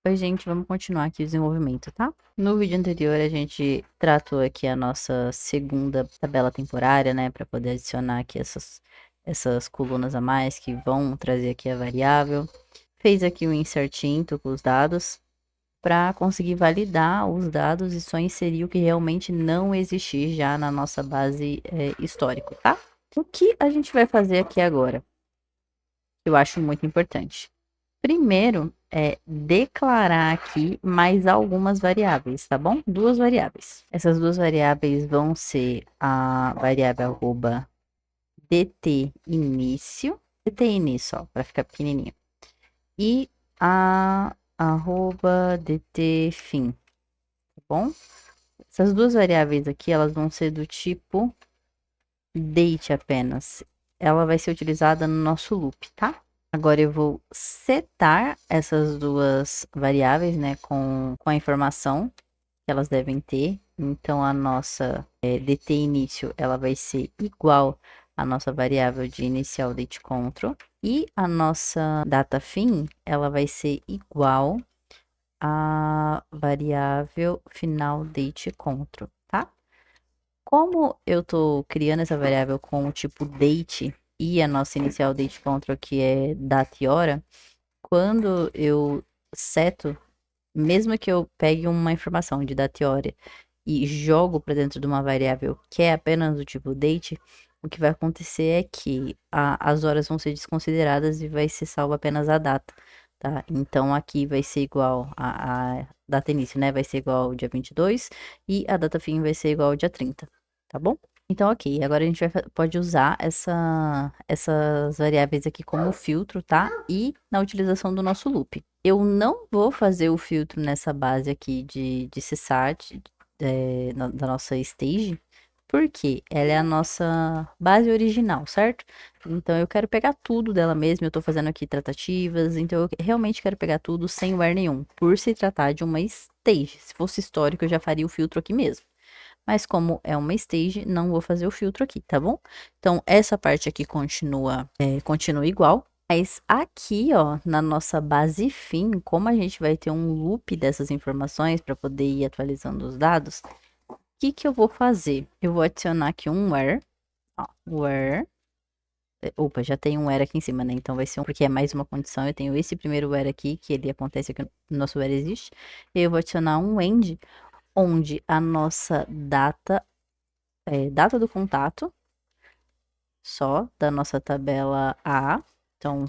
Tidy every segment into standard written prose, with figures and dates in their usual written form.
Oi, gente, vamos continuar aqui o desenvolvimento, tá? No vídeo anterior, a gente tratou aqui a nossa segunda tabela temporária, né? Para poder adicionar aqui essas colunas a mais que vão trazer aqui a variável. Fez aqui o insert into com os dados para conseguir validar os dados e só inserir o que realmente não existir já na nossa base histórico, tá? O que a gente vai fazer aqui agora? Eu acho muito importante. Primeiro é declarar aqui mais algumas variáveis, tá bom? Duas variáveis. Essas duas variáveis vão ser a variável arroba dt início, dt início, ó, para ficar pequenininho, e a arroba dt fim, tá bom? Essas duas variáveis aqui, elas vão ser do tipo date apenas. Ela vai ser utilizada no nosso loop, tá? Agora eu vou setar essas duas variáveis, né, com a informação que elas devem ter. Então, a nossa dt início, ela vai ser igual à nossa variável de inicial date control. E a nossa data fim, ela vai ser igual à variável final date control, tá? Como eu tô criando essa variável com o tipo date e a nossa inicial date control que é data e hora, quando eu seto, mesmo que eu pegue uma informação de data e hora e jogo para dentro de uma variável que é apenas do tipo date, o que vai acontecer é que as horas vão ser desconsideradas e vai ser salvo apenas a data, tá? Então aqui vai ser igual a data início, né? Vai ser igual ao dia 22 e a data fim vai ser igual ao dia 30, tá bom? Então, ok, agora a gente pode usar essas variáveis aqui como filtro, tá? E na utilização do nosso loop. Eu não vou fazer o filtro nessa base aqui de CSAT, da nossa stage, porque ela é a nossa base original, certo? Então eu quero pegar tudo dela mesma, eu tô fazendo aqui tratativas, então eu realmente quero pegar tudo sem where nenhum, por se tratar de uma stage. Se fosse histórico, eu já faria o filtro aqui mesmo. Mas como é uma stage, não vou fazer o filtro aqui, tá bom? Então, essa parte aqui continua igual. Mas aqui, ó, na nossa base fim, como a gente vai ter um loop dessas informações para poder ir atualizando os dados, o que que eu vou fazer? Eu vou adicionar aqui um where, ó, where. Opa, já tem um where aqui em cima, né? Então vai ser um, porque é mais uma condição. Eu tenho esse primeiro where aqui, que ele acontece aqui no nosso where existe. E eu vou adicionar um end, onde a nossa data do contato, só da nossa tabela A. Então,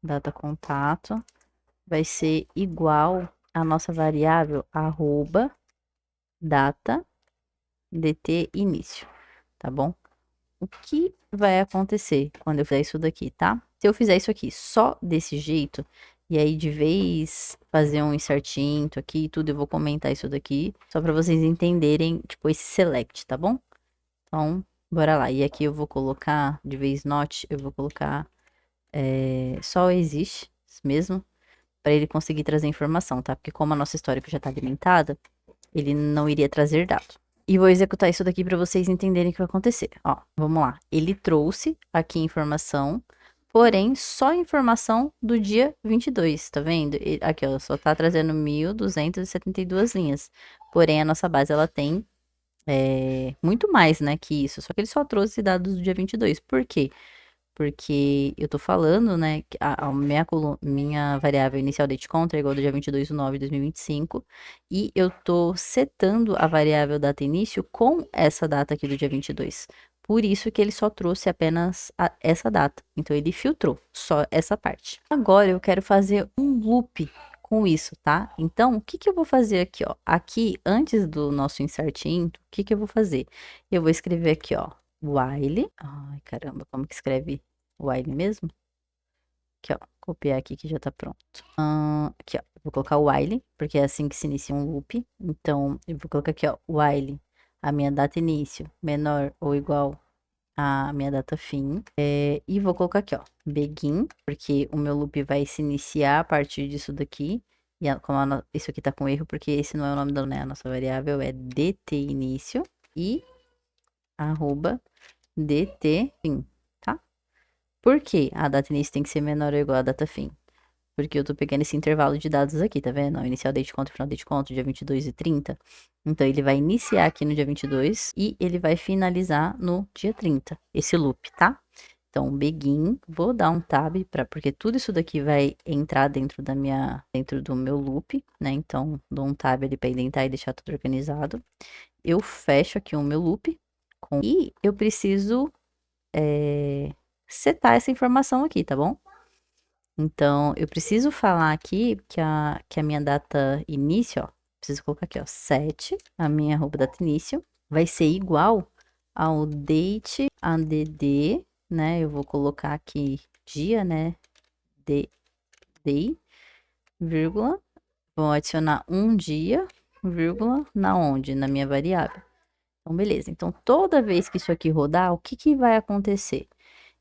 data contato vai ser igual à nossa variável arroba data dt início, tá bom? O que vai acontecer quando eu fizer isso daqui, tá? Se eu fizer isso aqui só desse jeito, e aí de vez fazer um insertinho aqui e tudo, eu vou comentar isso daqui, só para vocês entenderem, tipo, esse select, tá bom? Então, bora lá. E aqui eu vou colocar, de vez not, eu vou colocar só existe mesmo, para ele conseguir trazer informação, tá? Porque como a nossa histórico já tá alimentada, ele não iria trazer dados. E vou executar isso daqui para vocês entenderem o que vai acontecer. Ó, vamos lá. Ele trouxe aqui informação, porém só informação do dia 22, tá vendo? Aqui, ó, só tá trazendo 1.272 linhas. Porém, a nossa base, ela tem muito mais, né, que isso. Só que ele só trouxe dados do dia 22. Por quê? Porque eu tô falando, né, que a minha variável inicial date contra é igual do dia 22/9/2025. E eu tô setando a variável data início com essa data aqui do dia 22. Por isso que ele só trouxe apenas essa data. Então, ele filtrou só essa parte. Agora, eu quero fazer um loop com isso, tá? Então, o que que eu vou fazer aqui, ó? Aqui, antes do nosso insert into, o que que eu vou fazer? Eu vou escrever aqui, ó, while. Ai, caramba, como que escreve while mesmo? Aqui, ó, copiar aqui que já tá pronto. Aqui, ó, vou colocar while, porque é assim que se inicia um loop. Então, eu vou colocar aqui, ó, while, a minha data início menor ou igual à minha data fim. E vou colocar aqui, ó, begin, porque o meu loop vai se iniciar a partir disso daqui. E como isso aqui tá com erro, porque esse não é o nome da, né? A nossa variável é dt início e arroba dt fim, tá? Por que a data início tem que ser menor ou igual à data fim? Porque eu tô pegando esse intervalo de dados aqui, tá vendo? Ó, inicial date conta, final date conta, dia 22 e 30. Então, ele vai iniciar aqui no dia 22 e ele vai finalizar no dia 30, esse loop, tá? Então, begin, vou dar um tab, porque tudo isso daqui vai entrar dentro dentro do meu loop, né? Então, dou um tab ali para indentar e deixar tudo organizado. Eu fecho aqui o meu loop e eu preciso setar essa informação aqui, tá bom? Então, eu preciso falar aqui que a minha data início, ó, preciso colocar aqui, ó, set, a minha arroba data início, vai ser igual ao date add, né? Eu vou colocar aqui dia, né? Day, vírgula, vou adicionar um dia, vírgula, na onde? Na minha variável. Então, beleza. Então, toda vez que isso aqui rodar, o que que vai acontecer?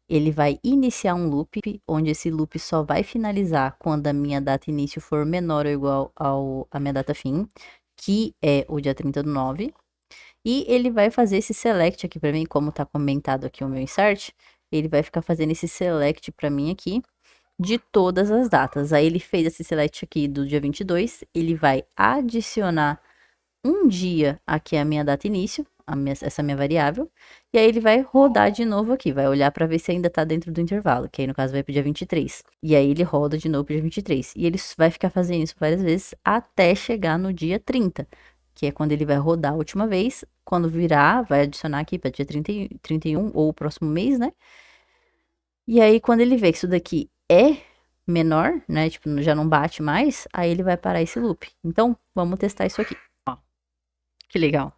Ele vai iniciar um loop, onde esse loop só vai finalizar quando a minha data início for menor ou igual à minha data fim, que é o dia 30 do 9. E ele vai fazer esse select aqui para mim, como tá comentado aqui o meu insert, ele vai ficar fazendo esse select para mim aqui de todas as datas. Aí ele fez esse select aqui do dia 22, ele vai adicionar um dia aqui a minha data início, essa minha variável, e aí ele vai rodar de novo aqui, vai olhar para ver se ainda tá dentro do intervalo, que aí no caso vai pro dia 23. E aí ele roda de novo pro dia 23. E ele vai ficar fazendo isso várias vezes até chegar no dia 30, que é quando ele vai rodar a última vez. Quando virar, vai adicionar aqui para dia 30, 31 ou o próximo mês, né? E aí quando ele vê que isso daqui é menor, né? Tipo, já não bate mais, aí ele vai parar esse loop. Então, vamos testar isso aqui. Que legal.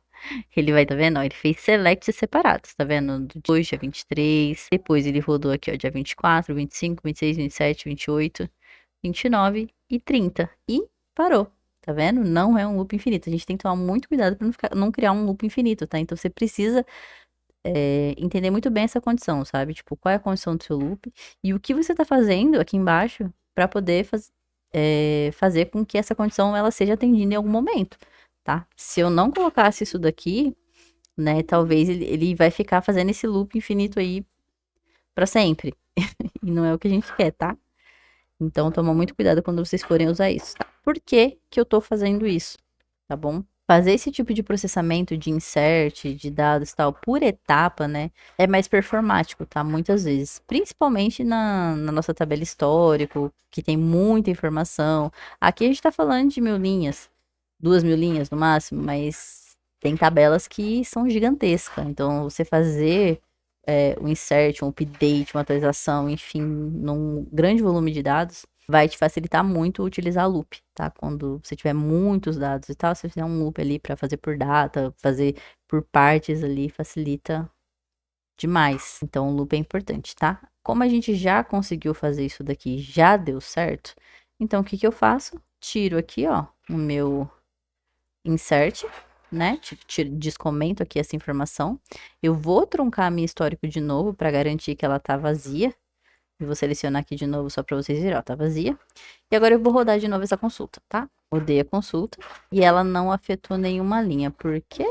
Ele vai, tá vendo? Ó, ele fez selects separados, tá vendo? Do dia 2, dia 23. Depois ele rodou aqui, ó, dia 24, 25, 26, 27, 28, 29 e 30. E parou. Tá vendo? Não é um loop infinito. A gente tem que tomar muito cuidado para não criar um loop infinito, tá? Então você precisa entender muito bem essa condição, sabe? Tipo, qual é a condição do seu loop e o que você tá fazendo aqui embaixo para poder fazer com que essa condição ela seja atendida em algum momento, tá? Se eu não colocasse isso daqui, né, talvez ele vai ficar fazendo esse loop infinito aí para sempre. E não é o que a gente quer, tá? Então, toma muito cuidado quando vocês forem usar isso, tá? Por que que eu tô fazendo isso, tá bom? Fazer esse tipo de processamento de insert, de dados e tal, por etapa, né, é mais performático, tá? Muitas vezes. Principalmente na nossa tabela histórico, que tem muita informação. Aqui a gente tá falando de 1000 linhas, 2000 linhas no máximo, mas tem tabelas que são gigantescas. Então, você fazer um insert, um update, uma atualização, enfim, num grande volume de dados, vai te facilitar muito utilizar loop, tá? Quando você tiver muitos dados e tal, se você fizer um loop ali para fazer por data, fazer por partes ali, facilita demais. Então, o loop é importante, tá? Como a gente já conseguiu fazer isso daqui, já deu certo, então o que que eu faço? Tiro aqui, ó, o meu insert, né? Descomento aqui essa informação. Eu vou truncar a minha histórico de novo para garantir que ela tá vazia. E vou selecionar aqui de novo só para vocês verem, ó, tá vazia. E agora eu vou rodar de novo essa consulta, tá? Rodei a consulta e ela não afetou nenhuma linha. Por quê?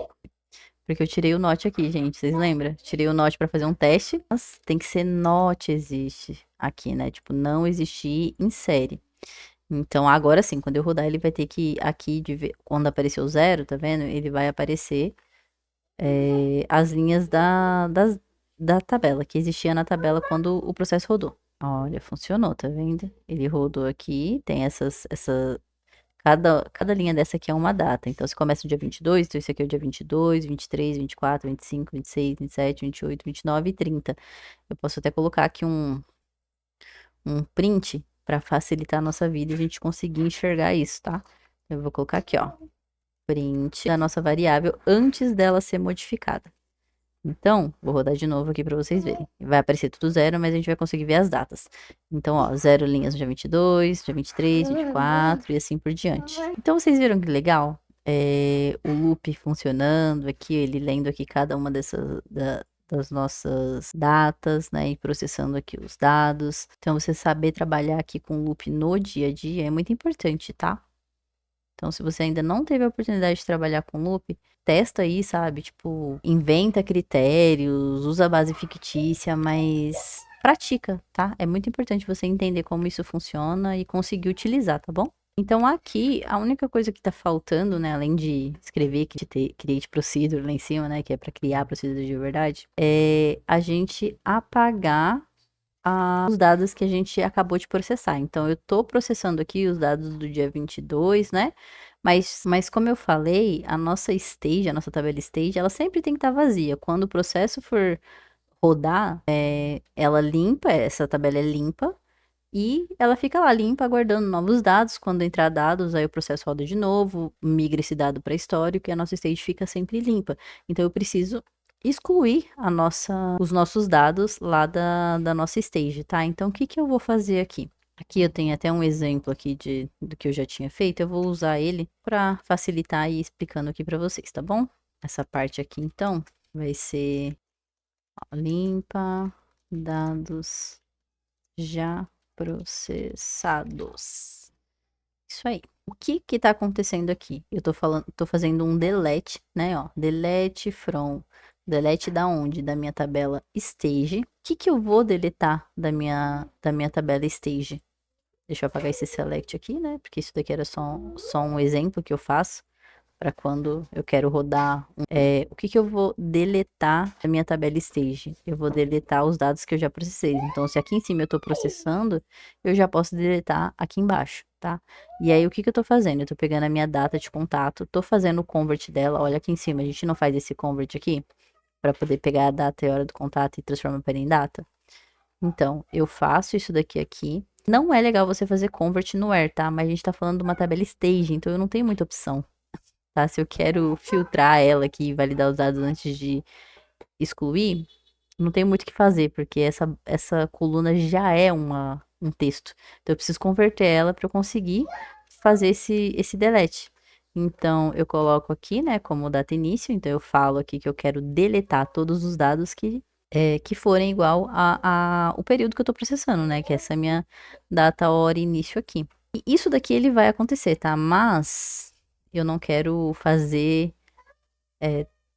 Porque eu tirei o not aqui, gente, vocês lembram? Tirei o not para fazer um teste, mas tem que ser not existe aqui, né? Tipo, não existir em série. Então, agora sim, quando eu rodar, ele vai ter que, aqui, quando aparecer o 0, tá vendo? Ele vai aparecer as linhas da tabela, que existia na tabela quando o processo rodou. Olha, funcionou, tá vendo? Ele rodou aqui, tem cada linha dessa aqui é uma data. Então, se começa no dia 22, então esse aqui é o dia 22, 23, 24, 25, 26, 27, 28, 29 e 30. Eu posso até colocar aqui um print para facilitar a nossa vida e a gente conseguir enxergar isso, tá? Eu vou colocar aqui, ó, print da nossa variável antes dela ser modificada. Então, vou rodar de novo aqui para vocês verem. Vai aparecer tudo 0, mas a gente vai conseguir ver as datas. Então, ó, 0 linhas no dia 22, dia 23, 24 e assim por diante. Então, vocês viram que legal? O loop funcionando aqui, ele lendo aqui cada uma das nossas datas, né, e processando aqui os dados. Então, você saber trabalhar aqui com loop no dia a dia é muito importante, tá? Então, se você ainda não teve a oportunidade de trabalhar com loop, testa aí, sabe? Tipo, inventa critérios, usa base fictícia, mas pratica, tá? É muito importante você entender como isso funciona e conseguir utilizar, tá bom? Então, aqui, a única coisa que tá faltando, né, além de escrever create procedure lá em cima, né, que é para criar procedure de verdade, é a gente apagar os dados que a gente acabou de processar. Então, eu tô processando aqui os dados do dia 22, né? Mas como eu falei, a nossa stage, a nossa tabela stage, ela sempre tem que estar vazia. Quando o processo for rodar, ela limpa, essa tabela é limpa, e ela fica lá limpa, aguardando novos dados. Quando entrar dados, aí o processo roda de novo, migra esse dado para histórico e a nossa stage fica sempre limpa. Então eu preciso excluir os nossos dados lá da nossa stage, tá? Então o que que eu vou fazer aqui? Aqui eu tenho até um exemplo aqui do que eu já tinha feito. Eu vou usar ele para facilitar e ir explicando aqui para vocês, tá bom? Essa parte aqui, então, vai ser limpa dados já processados. Isso aí. O que que tá acontecendo aqui? Eu tô fazendo um delete, né, ó, delete da onde? Da minha tabela stage. O que que eu vou deletar da minha tabela stage? Deixa eu apagar esse select aqui, né, porque isso daqui era só um exemplo que eu faço para quando eu quero rodar. O que que eu vou deletar da minha tabela stage? Eu vou deletar os dados que eu já processei. Então, se aqui em cima eu estou processando, eu já posso deletar aqui embaixo, tá? E aí, o que que eu estou fazendo? Eu estou pegando a minha data de contato, estou fazendo o convert dela. Olha aqui em cima, a gente não faz esse convert aqui para poder pegar a data e a hora do contato e transformar para em data? Então, eu faço isso daqui aqui. Não é legal você fazer convert no where, tá? Mas a gente tá falando de uma tabela stage, então eu não tenho muita opção, tá? Se eu quero filtrar ela aqui e validar os dados antes de excluir, não tem muito o que fazer, porque essa coluna já é um texto. Então eu preciso converter ela para eu conseguir fazer esse delete. Então eu coloco aqui, né, como data início. Então eu falo aqui que eu quero deletar todos os dados que forem igual o período que eu estou processando, né? Que é essa minha data, hora e início aqui. E isso daqui ele vai acontecer, tá? Mas eu não quero fazer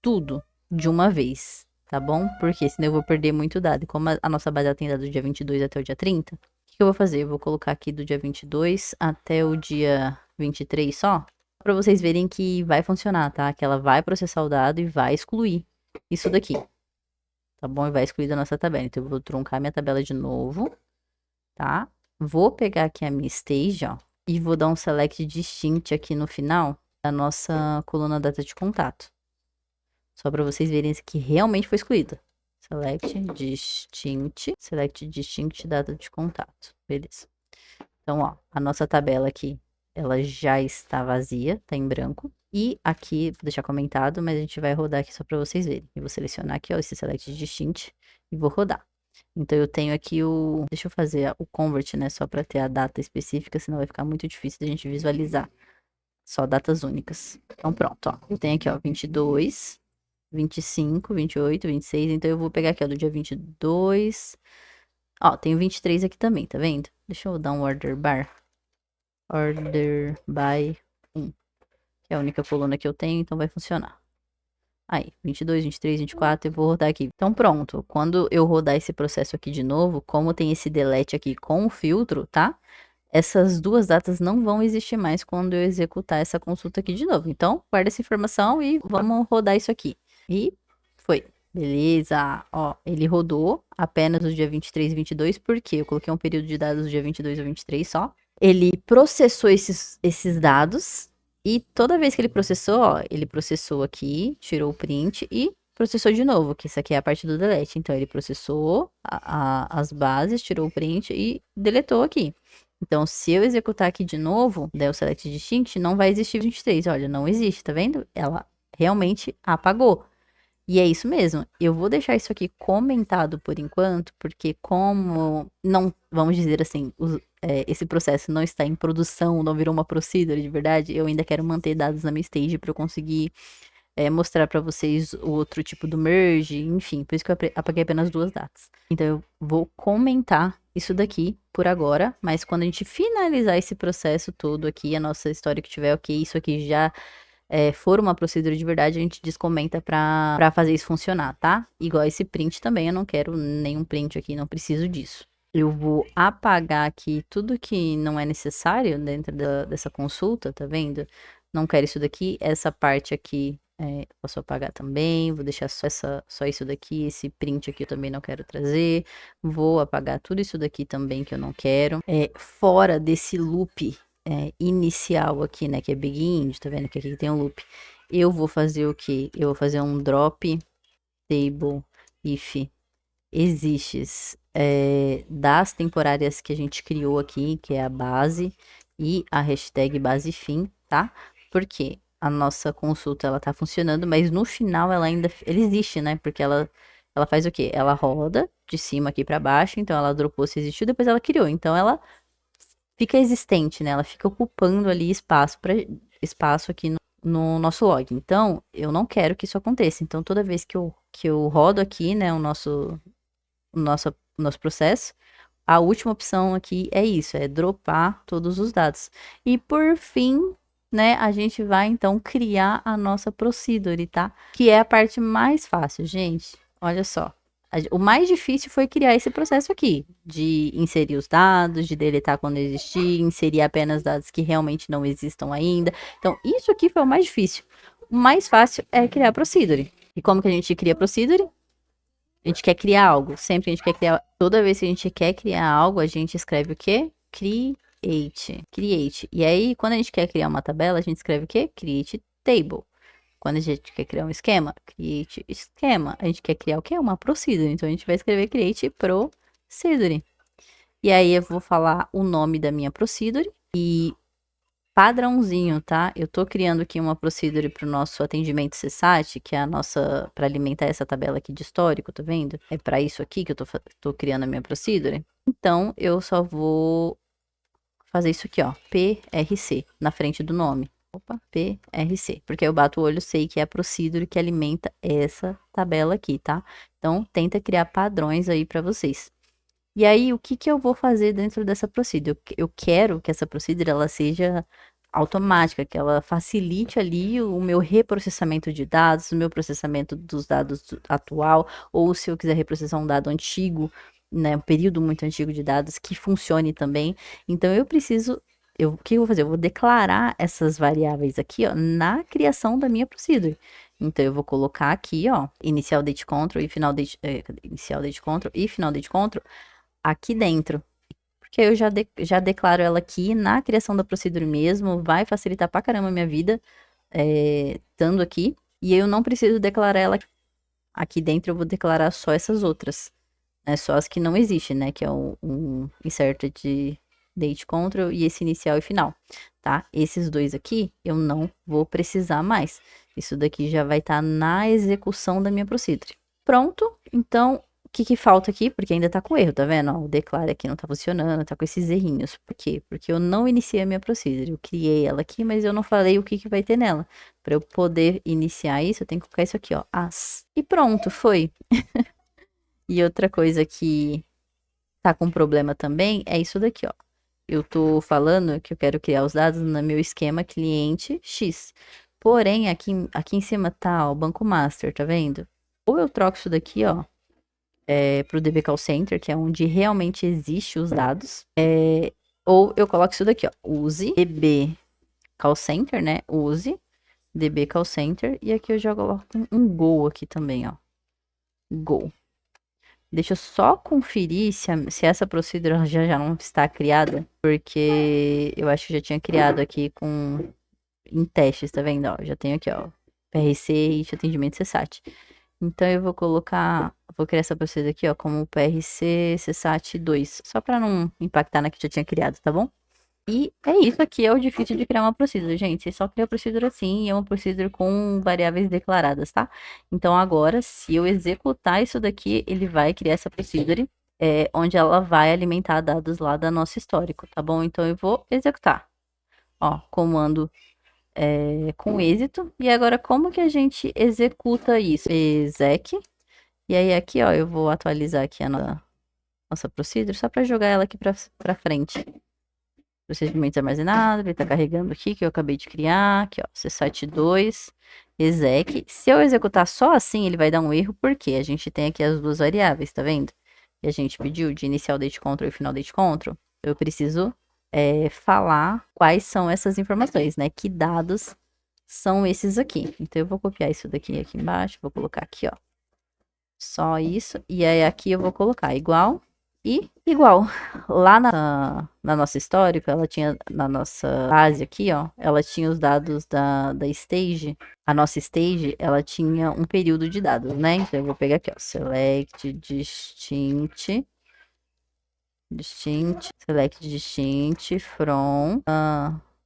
tudo de uma vez, tá bom? Porque senão eu vou perder muito dado. E como a nossa base tem dado do dia 22 até o dia 30, o que eu vou fazer? Eu vou colocar aqui do dia 22 até o dia 23 só, para vocês verem que vai funcionar, tá? Que ela vai processar o dado e vai excluir isso daqui, tá bom? E vai excluir da nossa tabela. Então eu vou truncar minha tabela de novo, tá? Vou pegar aqui a minha stage, ó, e vou dar um select distinct aqui no final da nossa coluna data de contato. Só para vocês verem que realmente foi excluída. Select distinct data de contato. Beleza. Então, ó, a nossa tabela aqui, ela já está vazia, tá em branco. E aqui, vou deixar comentado, mas a gente vai rodar aqui só para vocês verem. Eu vou selecionar aqui, ó, esse select distinct e vou rodar. Então, eu tenho aqui deixa eu fazer o convert, né, só para ter a data específica, senão vai ficar muito difícil da gente visualizar. Só datas únicas. Então, pronto, ó. Eu tenho aqui, ó, 22, 25, 28, 26. Então, eu vou pegar aqui, ó, do dia 22. Ó, tenho 23 aqui também, tá vendo? Deixa eu dar um order bar. Order by 1. Que é a única coluna que eu tenho, então vai funcionar. Aí, 22, 23, 24, eu vou rodar aqui. Então, pronto. Quando eu rodar esse processo aqui de novo, como tem esse delete aqui com o filtro, tá? Essas duas datas não vão existir mais quando eu executar essa consulta aqui de novo. Então, guarda essa informação e vamos rodar isso aqui. E foi. Beleza. Ó, ele rodou apenas no dia 23 e 22, porque eu coloquei um período de dados do dia 22 ao 23 só. Ele processou esses dados e toda vez que ele processou, ó, ele processou aqui, tirou o print e processou de novo, que isso aqui é a parte do delete. Então, ele processou as bases, tirou o print e deletou aqui. Então, se eu executar aqui de novo, der o select distinct, não vai existir 23. Olha, não existe, tá vendo? Ela realmente apagou. E é isso mesmo. Eu vou deixar isso aqui comentado por enquanto, porque como não, vamos dizer assim, esse processo não está em produção, não virou uma procedure de verdade, eu ainda quero manter dados na minha stage para eu conseguir mostrar para vocês o outro tipo do merge, enfim, por isso que eu apaguei apenas duas datas. Então eu vou comentar isso daqui por agora, mas quando a gente finalizar esse processo todo aqui, a nossa história que tiver ok, isso aqui já for uma procedure de verdade, a gente descomenta pra fazer isso funcionar, tá? Igual esse print também, eu não quero nenhum print aqui, não preciso disso. Eu vou apagar aqui tudo que não é necessário dentro dessa consulta, tá vendo? Não quero isso daqui, essa parte aqui posso apagar também, vou deixar só isso daqui, esse print aqui eu também não quero trazer, vou apagar tudo isso daqui também que eu não quero. Fora desse loop inicial aqui, né, que é begin, tá vendo que aqui tem um loop, eu vou fazer o quê? Eu vou fazer um drop table if existes das temporárias que a gente criou aqui, que é a base e a hashtag basefim, tá? Porque a nossa consulta ela tá funcionando, mas no final ela existe, né? Porque ela faz o quê? Ela roda de cima aqui para baixo, então ela dropou se existiu, depois ela criou. Então ela fica existente, né? Ela fica ocupando ali espaço aqui no nosso log. Então, eu não quero que isso aconteça. Então, toda vez que eu rodo aqui, né, o nosso processo, a última opção aqui é isso, é dropar todos os dados. E por fim, né, a gente vai então criar a nossa procedure, tá? Que é a parte mais fácil, gente. Olha só. O mais difícil foi criar esse processo aqui, de inserir os dados, de deletar quando existir, inserir apenas dados que realmente não existam ainda. Então, isso aqui foi o mais difícil. O mais fácil é criar a procedure. E como que a gente cria a procedure? A gente quer criar algo. Sempre que a gente quer criar. Toda vez que a gente quer criar algo, a gente escreve o quê? Create. Create. E aí, quando a gente quer criar uma tabela, a gente escreve o quê? Create table. Quando a gente quer criar um esquema, create esquema. A gente quer criar o quê? Uma procedure. Então a gente vai escrever create procedure. E aí eu vou falar o nome da minha procedure e padrãozinho, tá? Eu tô criando aqui uma procedure para o nosso atendimento CSAT, que é a nossa, para alimentar essa tabela aqui de histórico, tá vendo? É para isso aqui que eu tô criando a minha procedure. Então, eu só vou fazer isso aqui, ó, PRC, na frente do nome. Opa, PRC, porque eu bato o olho, sei que é a procedure que alimenta essa tabela aqui, tá? Então, tenta criar padrões aí para vocês. E aí, o que que eu vou fazer dentro dessa procedure? Eu quero que essa procedure ela seja automática, que ela facilite ali o meu reprocessamento de dados, o meu processamento dos dados atual, ou se eu quiser reprocessar um dado antigo, né, um período muito antigo de dados, que funcione também. Então, o que eu vou fazer? Eu vou declarar essas variáveis aqui, ó, na criação da minha procedure. Então, eu vou colocar aqui, ó, inicial date control e final date, inicial date control e final date control aqui dentro. Porque eu já declaro ela aqui na criação da procedure mesmo, vai facilitar pra caramba a minha vida, estando aqui. E eu não preciso declarar ela aqui dentro, eu vou declarar só essas outras, né? Só as que não existem, né? Que é um inserted date control e esse inicial e final, tá? Esses dois aqui eu não vou precisar mais. Isso daqui já vai estar na execução da minha procedure. Pronto, então o que que falta aqui? Porque ainda tá com erro, tá vendo? Ó, o declare aqui não tá funcionando, tá com esses errinhos. Por quê? Porque eu não iniciei a minha procedure. Eu criei ela aqui, mas eu não falei o que que vai ter nela. Para eu poder iniciar isso, eu tenho que colocar isso aqui, ó, as. E pronto, foi. E outra coisa que tá com problema também é isso daqui, ó. Eu tô falando que eu quero criar os dados no meu esquema cliente X. Porém, aqui em cima tá, ó, o banco master, tá vendo? Ou eu troco isso daqui, ó, para o DB Call Center, que é onde realmente existe os dados. Ou eu coloco isso daqui, ó, use DB Call Center, né? Use DB Call Center. E aqui eu já coloco um Go aqui também, ó. Go. Deixa eu só conferir se essa procedura já não está criada, porque eu acho que já tinha criado aqui em testes, tá vendo? Ó, já tenho aqui, ó, PRC e atendimento CSAT. Então eu vou criar essa procedura aqui, ó, como PRC CSAT 2, só para não impactar na que eu já tinha criado, tá bom? E é isso aqui, é o difícil de criar uma procedura, gente. Você só cria a procedura assim, e é uma procedura com variáveis declaradas, tá? Então agora, se eu executar isso daqui, ele vai criar essa procedure, onde ela vai alimentar dados lá da nosso histórico, tá bom? Então eu vou executar. Ó, comando com êxito. E agora, como que a gente executa isso? Exec. E aí aqui, ó, eu vou atualizar aqui a nossa procedure, só para jogar ela aqui para frente. Procedimentos armazenados, ele tá carregando aqui, que eu acabei de criar, aqui ó, C72, exec. Se eu executar só assim, ele vai dar um erro, porque a gente tem aqui as duas variáveis, tá vendo? Que a gente pediu de inicial date control e final date control. Eu preciso falar quais são essas informações, né? Que dados são esses aqui. Então, eu vou copiar isso daqui aqui embaixo, vou colocar aqui, ó. Só isso. E aí, aqui eu vou colocar igual e igual. Lá na nossa histórico, ela tinha, na nossa base aqui, ó, ela tinha os dados da stage. A nossa stage, ela tinha um período de dados, né? Então, eu vou pegar aqui, ó, select distinct select distinct from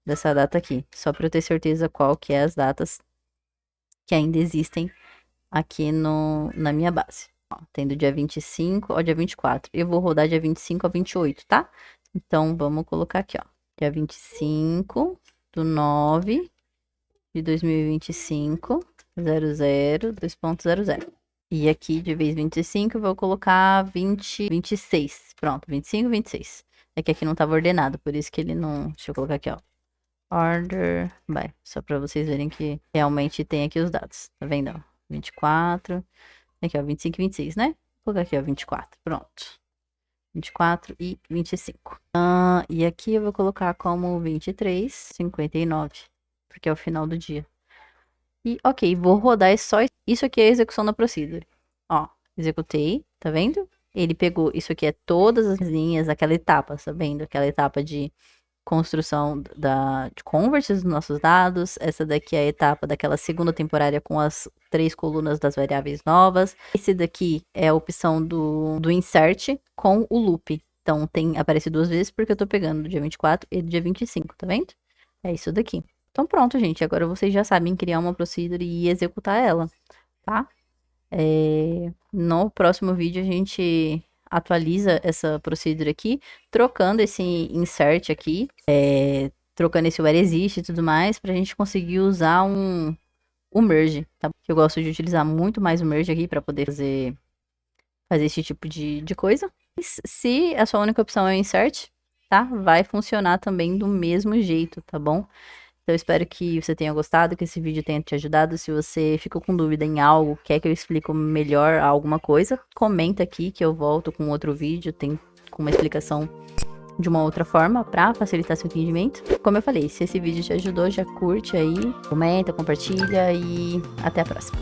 dessa data aqui. Só para eu ter certeza qual que é as datas que ainda existem aqui na minha base. Ó, tem do dia 25 ao dia 24. Eu vou rodar dia 25 ao 28, tá? Então, vamos colocar aqui, ó. Dia 25 do 9 de 2025, 00, 2.00. E aqui, de vez 25, eu vou colocar 26. Pronto, 25, 26. É que aqui não estava ordenado, por isso que ele não... Deixa eu colocar aqui, ó. Order by. Só para vocês verem que realmente tem aqui os dados. Tá vendo, ó? 24. Aqui, ó, 25 e 26, né? Vou colocar aqui, ó, 24. Pronto. 24 e 25. E aqui eu vou colocar como 23, 59. Porque é o final do dia. E, ok, vou rodar só isso aqui é a execução da procedure. Ó, executei, tá vendo? Ele pegou, isso aqui é todas as linhas, aquela etapa, tá vendo? Aquela etapa de construção de converts dos nossos dados. Essa daqui é a etapa daquela segunda temporária com as 3 colunas das variáveis novas. Esse daqui é a opção do insert com o loop. Então, aparece 2 vezes porque eu tô pegando do dia 24 e do dia 25, tá vendo? É isso daqui. Então, pronto, gente. Agora vocês já sabem criar uma procedure e executar ela, tá? No próximo vídeo, a gente atualiza essa procedure aqui, trocando esse insert aqui, trocando esse where exist e tudo mais, pra gente conseguir usar o merge, tá? Eu gosto de utilizar muito mais o merge aqui pra poder fazer esse tipo de coisa. Se a sua única opção é o insert, tá? Vai funcionar também do mesmo jeito, tá bom? Então, eu espero que você tenha gostado, que esse vídeo tenha te ajudado. Se você ficou com dúvida em algo, quer que eu explique melhor alguma coisa, comenta aqui que eu volto com outro vídeo, com uma explicação de uma outra forma para facilitar seu entendimento. Como eu falei, se esse vídeo te ajudou, já curte aí, comenta, compartilha e até a próxima.